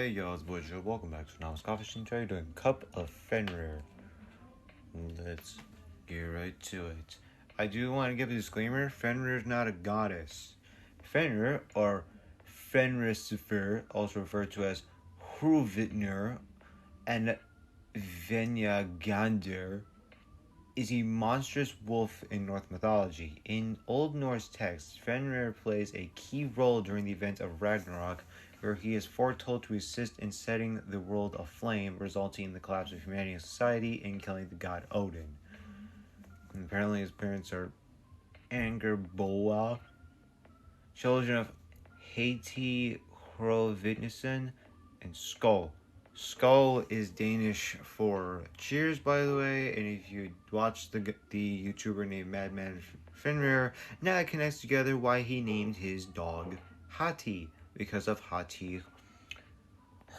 Hey yo, it's Boy Joe. Welcome back to Anomalous Coffee Stream. Today doing Cup of Fenrir. Let's get right to it. I do want to give a disclaimer. Fenrir is not a goddess. Fenrir, or Fenrisifur, also referred to as Hruvitnir and Venjagander, is a monstrous wolf in Norse mythology. In Old Norse texts, Fenrir plays a key role during the event of Ragnarok, where he is foretold to assist in setting the world aflame, resulting in the collapse of humanity and society and killing the god Odin. And apparently his parents are Angerboa, children of Hati Hrovitnison, and Skull. Skull is Danish for cheers, by the way, and if you watch the YouTuber named Madman Fenrir, now it connects together why he named his dog Hati, because of Hati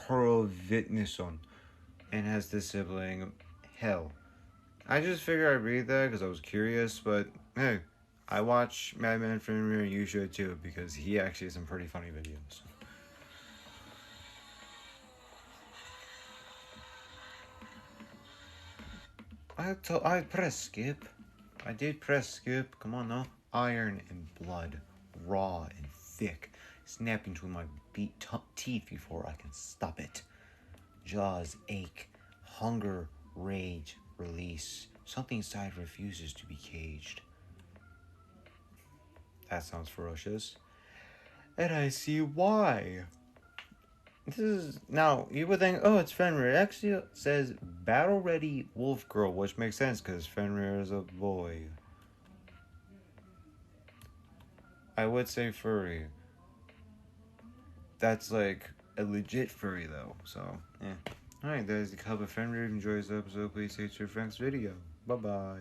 Hrovitnison, and has the sibling Hel. I just figured I'd read that because I was curious, but hey, I watch Madman Fenrir, and you should too, because he actually has some pretty funny videos. I press skip. I did press skip. Come on now. Iron and blood, raw and thick, snapping between my teeth before I can stop it. Jaws ache, hunger, rage, release. Something inside refuses to be caged. That sounds ferocious. And I see why. This is, now, you would think, oh, it's Fenrir. It actually says Battle Ready Wolf Girl, which makes sense because Fenrir is a boy. I would say furry. That's like a legit furry though, so, yeah. Alright, that is the Cup of Fenrir. If you enjoyed this episode, please stay to your next video. Bye-bye.